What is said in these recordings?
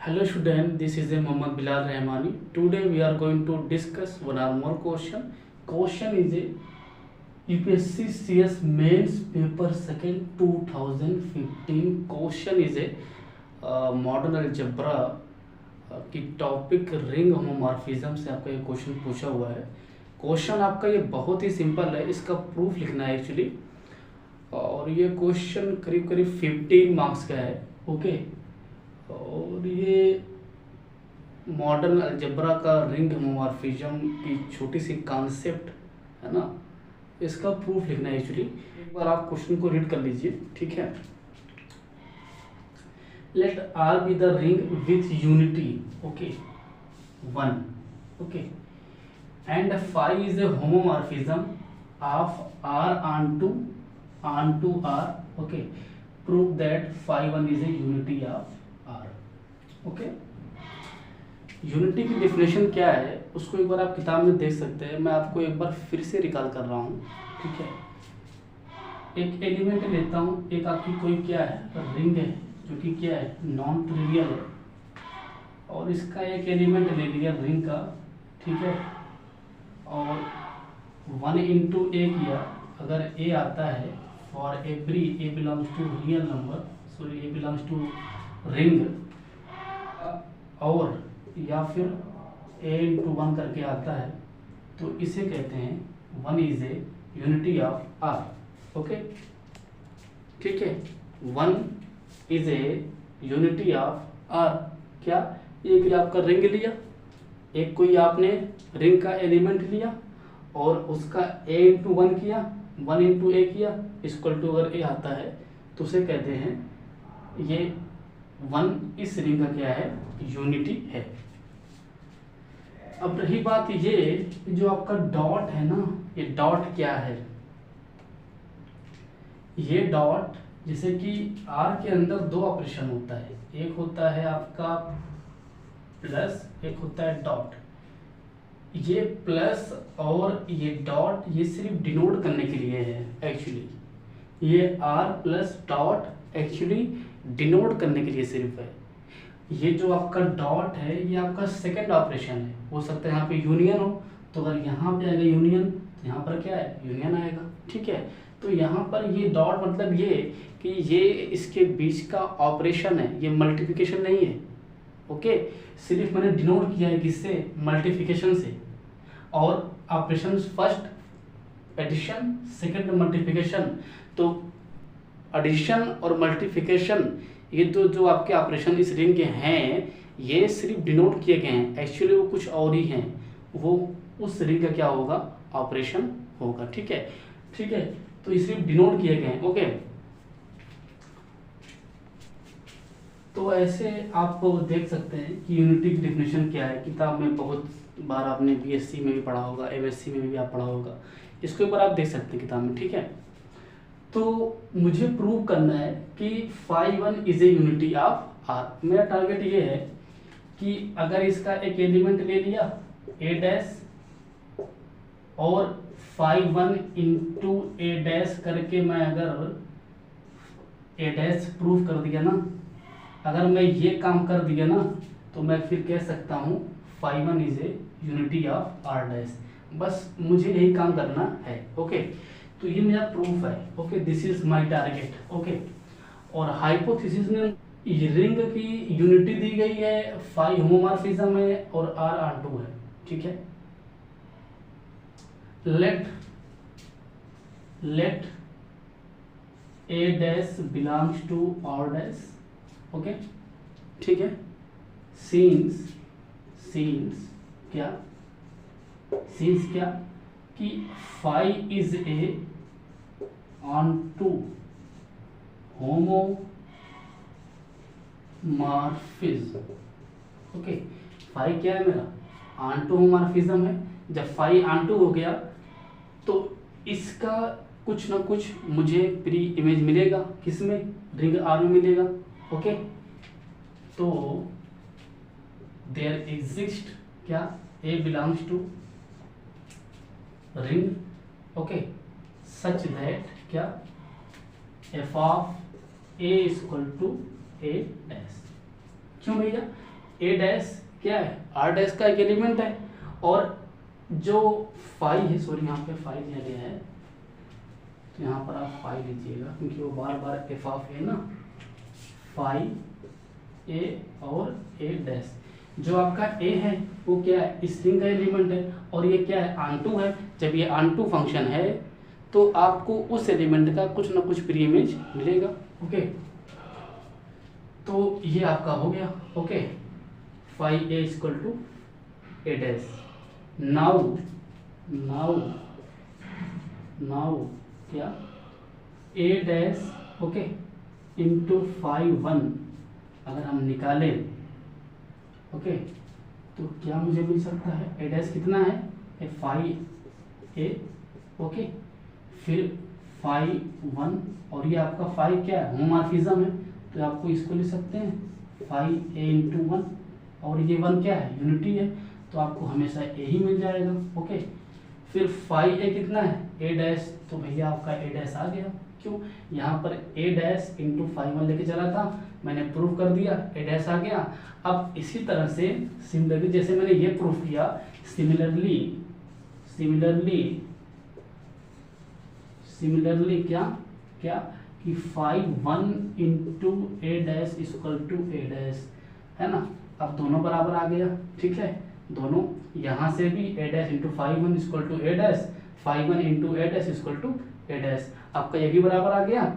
Hello student, this is a Mohammad Bilal Rahmani. Today we are going to discuss one or more question. Question is a UPSC CS Mains Paper Second 2015. Question is a modern algebra की topic ring homomorphism से आपका ये question पूछा हुआ है। Question आपका ये बहुत ही सिंपल है, इसका प्रूफ लिखना है एक्चुअली, और ये क्वेश्चन करीब करीब 15 मार्क्स का है। ओके, और ये मॉडर्न अलजेब्रा का रिंग होमोमॉर्फिज्म की छोटी सी कॉन्सेप्ट है ना, इसका प्रूफ लिखना है एक्चुअली। एक बार आप क्वेश्चन को रीड कर लीजिए, ठीक है। Let R be the ring with unity, okay 1, okay, and phi is a homomorphism of R onto R, okay, prove that phi 1 is a unity of R. Okay, unity की definition क्या है उसको एक बार आप किताब में देख सकते हैं। मैं आपको एक बार फिर से रिकॉल कर रहा हूँ, ठीक है। एक एलिमेंट लेता हूँ, एक आपकी कोई क्या है, रिंग है, जो कि क्या है, नॉन ट्रिवियल है, और इसका एक एलिमेंट ले लिया रिंग का, ठीक है, और 1 इंटू ए किया। अगर ए आता है for every a belongs to real number, sorry a belongs to ring, और या फिर ए इंटू 1 करके आता है, तो इसे कहते हैं 1 is a unity of R. Okay, ठीक है, 1 is a unity of R. क्या, एक आपका रिंग लिया, एक कोई आपने रिंग का एलिमेंट लिया और उसका ए इंटू 1 किया, 1 इंटू ए किया, इक्वल टू अगर ए आता है तो उसे कहते हैं ये 1 इस रिंग का क्या है, यूनिटी है। अब रही बात ये जो आपका डॉट है ना, ये डॉट क्या है, ये डॉट जैसे कि आर के अंदर 2 ऑपरेशन होता है, एक होता है आपका प्लस, एक होता है डॉट। ये प्लस और ये डॉट ये सिर्फ डिनोट करने के लिए है एक्चुअली, ये R plus dot actually denote करने के लिए सिर्फ है। ये जो आपका डॉट है ये आपका सेकंड ऑपरेशन है, हो सकता है यहाँ पे यूनियन हो, तो अगर यहाँ पे आएगा यूनियन तो यहाँ पर क्या है, यूनियन आएगा, ठीक है। तो यहाँ पर ये डॉट मतलब ये कि ये इसके बीच का ऑपरेशन है, ये मल्टीप्लिकेशन नहीं है। ओके, सिर्फ मैंने डिनोट किया है किससे, मल्टीप्लिकेशन से, और operation first edition, second multiplication. तो एडिशन और मल्टीप्लिकेशन ये जो आपके ऑपरेशन इस रिंग के हैं, ये सिर्फ डिनोट किए गए हैं, एक्चुअली वो कुछ और ही हैं, वो उस रिंग का क्या होगा, ऑपरेशन होगा, ठीक है, ठीक है। तो ये सिर्फ डिनोट किए गए हैं। ओके, तो ऐसे आप देख सकते हैं कि यूनिटी की डेफिनेशन क्या है। किताब में बहुत बार आपने बीएससी में भी पढ़ा होगा, एमएससी में भी आप पढ़ा होगा, इसको एक बार आप देख सकते हैं किताब में, ठीक है। तो मुझे प्रूव करना है कि phi 1 is a unity of R. मेरा टारगेट ये है कि अगर इसका एक एलिमेंट ले लिया ए डैश, और फाई 1 इंटू ए डैश करके मैं अगर ए डैश प्रूव कर दिया ना, अगर मैं ये काम कर दिया ना, तो मैं फिर कह सकता हूँ phi 1 is a unity of R dash. बस मुझे यही काम करना है। ओके, तो ये मेरा प्रूफ है। Okay, this is my target. Okay, और हाइपोथेसिस में रिंग की यूनिटी दी गई है, फाई होमोमॉर्फिज्म है और आर ऑन टू है, ठीक है। Let a dash belongs to R dash, okay, ठीक है। सीन्स क्या कि phi is a onto homomorphism. Okay, phi क्या है मेरा, ऑन टू होमोमॉर्फिज्म है। जब फाई ऑन टू हो गया तो इसका कुछ ना कुछ मुझे प्री इमेज मिलेगा, किसमें, रिंग आर में मिलेगा। ओके, तो देयर एग्जिस्ट क्या, a belongs to ring, okay, such that क्या, f of a equal to a dash. क्यों भैया, ए डैश क्या है, आर डैश का एक एलिमेंट है, और जो फाई है, सॉरी यहाँ पे फाई दिया गया है, तो यहाँ पर आप फाई लीजिएगा क्योंकि वो बार बार एफ ऑफ ए ना, फाई ए और ए डैश, जो आपका ए है वो क्या है, स्ट्रिंग का एलिमेंट है, और ये क्या है, ऑन टू है। जब ये ऑन टू फंक्शन है तो आपको उस एलिमेंट का कुछ ना कुछ प्री इमेज मिलेगा। ओके, तो ये आपका हो गया। Okay, phi a equal to a dash. Now क्या, a dash okay into phi one अगर हम निकालें, ओके, तो क्या मुझे मिल सकता है, ए डैश कितना है, फाई ए, ओके, फिर फाई वन, और ये आपका फाई क्या है, होमोमॉर्फिज्म है, तो आपको इसको लिख सकते हैं फाई ए इंटू वन, और ये वन क्या है, यूनिटी है, तो आपको हमेशा ए ही मिल जाएगा। ओके, फिर फाई ए कितना है, ए डैश, तो भैया आपका ए डैश आ गया। क्यों, यहाँ पर ए डैश इंटू फाई वन लेके चला था, मैंने प्रूफ कर दिया, ए डैश आ गया। अब इसी तरह से सिमिलरली जैसे मैंने ये प्रूफ किया, सिमिलरली क्या कि phi one into a dash equal to a dash, है ना। अब दोनों बराबर आ गया, ठीक है, दोनों यहाँ से भी a dash into phi one equal to a dash, phi one into a dash equal to a dash, आपका ये भी बराबर आ गया।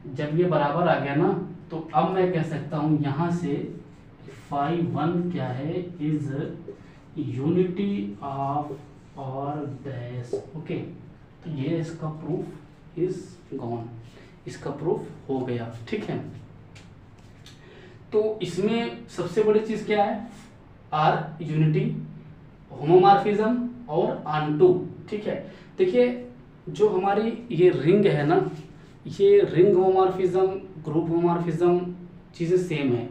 जब ये बराबर आ गया ना, तो अब मैं कह सकता हूँ यहाँ से फाई वन क्या है, is unity of R dash. Okay, तो ये इसका प्रूफ इज गॉन, इसका प्रूफ हो गया, ठीक है। तो इसमें सबसे बड़ी चीज क्या है, आर यूनिटी, होमोमॉर्फिज्म और ऑन टू, ठीक है। देखिए जो हमारी ये रिंग है ना, ये रिंग होमोमॉर्फिज्म, ग्रुप होमोमॉर्फिज्म चीज़ें सेम है,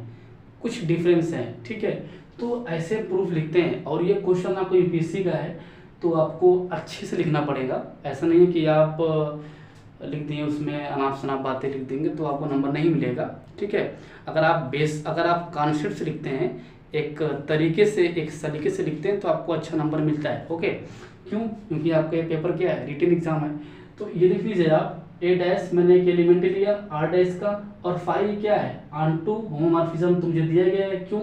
कुछ डिफरेंस है, ठीक है। तो ऐसे प्रूफ लिखते हैं, और ये क्वेश्चन आपको यूपीएससी का है तो आपको अच्छे से लिखना पड़ेगा। ऐसा नहीं है कि आप लिख दिए उसमें अनाप शनाप बातें लिख देंगे तो आपको नंबर नहीं मिलेगा, ठीक है। अगर आप कॉन्सेप्ट से लिखते हैं, एक तरीके से, एक सलीके से लिखते हैं तो आपको अच्छा नंबर मिलता है। ओके, क्यों, क्योंकि आपका ये पेपर क्या है, रिटन एग्जाम है। तो ये देख लीजिए आप, ए डैश मैंने एक एलिमेंट लिया आर डैश का, और फाई क्या है, ऑन टू होमोमॉर्फिज्म तो मुझे दिया गया है, क्यों,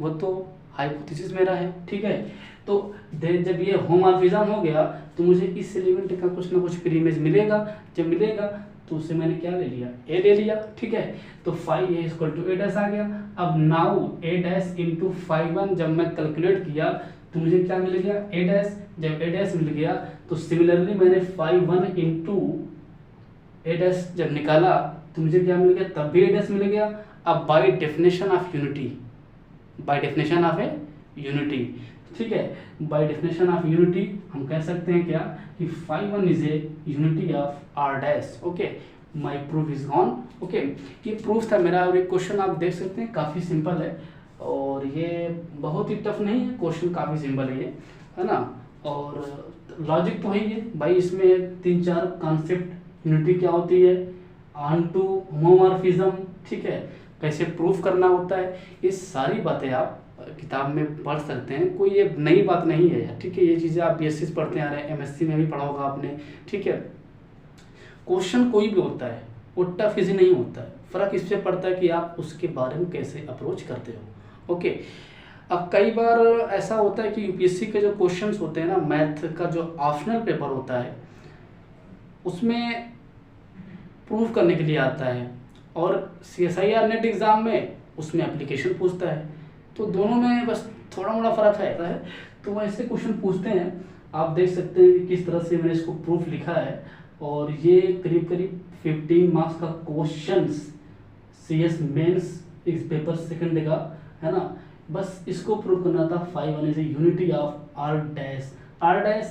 वो तो हाइपोथेसिस मेरा है, ठीक है। तो जब ये होमोमॉर्फिज्म हो गया तो मुझे इस एलिमेंट का कुछ ना कुछ प्री इमेज मिलेगा, जब मिलेगा तो उससे मैंने क्या ले लिया, ए ले लिया, ठीक है। तो phi a equal to a dash आ गया। अब now a dash into phi one जब मैं कैलकुलेट किया तो मुझे क्या मिल गया, ए डैश। जब ए डैश मिल गया तो सिमिलरली मैंने phi one into a dash जब निकाला तो मुझे क्या मिल गया, तब भी ए डैश मिल गया। अब by definition of unity, by definition of A unity, ठीक है, बाय डेफिनेशन ऑफ यूनिटी हम कह सकते हैं क्या कि phi one is a unity of R dash. Okay, my proof is gone. Okay, ये प्रूफ था मेरा, और एक क्वेश्चन आप देख सकते हैं काफ़ी सिंपल है, और ये बहुत ही टफ नहीं है, क्वेश्चन काफ़ी सिंपल है ये, है ना। और लॉजिक तो है ही है भाई, इसमें 3-4 कॉन्सेप्ट, यूनिटी क्या होती है, ऑन टू होमोमॉर्फिज्म, ठीक है, कैसे प्रूफ करना होता है, ये सारी बातें आप किताब में पढ़ सकते हैं, कोई ये नई बात नहीं है, ठीक है। ये चीज़ें आप बीएससी से पढ़ते आ रहे हैं, एमएससी में भी पढ़ा होगा आपने, ठीक है। क्वेश्चन कोई भी होता है वो टफ इजी नहीं होता है, फ़र्क इससे पड़ता है कि आप उसके बारे में कैसे अप्रोच करते हो। ओके, अब कई बार ऐसा होता है कि यूपीएससी के जो क्वेश्चंस होते हैं ना, मैथ का जो ऑप्शनल पेपर होता है उसमें प्रूफ करने के लिए आता है, और CSIR नेट एग्ज़ाम में उसमें एप्लीकेशन पूछता है, तो दोनों में बस थोड़ा मोड़ा फ़र्क है। तो ऐसे क्वेश्चन पूछते हैं, आप देख सकते हैं कि किस तरह से मैंने इसको प्रूफ लिखा है, और ये करीब 15 मार्क्स का क्वेश्चंस CS मेंस इस पेपर सेकंड का, है ना। बस इसको प्रूव करना था, phi one is a unity of R dash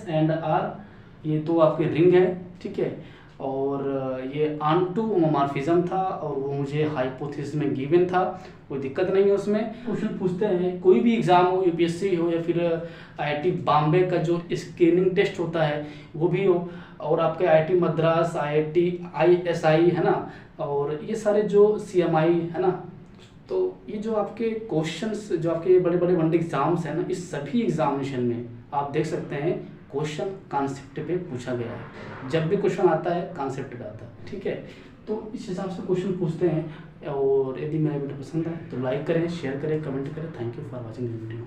and R, ये तो आपके रिंग है, ठीक है, और ये ऑन टू होमोमॉर्फिज्म था, और वो मुझे हाइपोथेसिस में गिवन था, कोई दिक्कत नहीं है उसमें। क्वेश्चन पूछते हैं, कोई भी एग्ज़ाम हो, यूपीएससी हो या फिर IIT बॉम्बे का जो स्क्रीनिंग टेस्ट होता है वो भी हो, और आपके IIT मद्रास, IIT ISI, है ना, और ये सारे जो CMI, है ना, तो ये जो आपके क्वेश्चंस, जो आपके बड़े बड़े वन एग्जाम्स हैं ना, इस सभी एग्जामिनेशन में आप देख सकते हैं क्वेश्चन कॉन्सेप्ट पे पूछा गया है। जब भी क्वेश्चन आता है कॉन्सेप्ट पे आता है, ठीक है। तो इस हिसाब से क्वेश्चन पूछते हैं। और यदि मेरा वीडियो पसंद है तो लाइक करें, शेयर करें, कमेंट करें। Thank you for watching this video.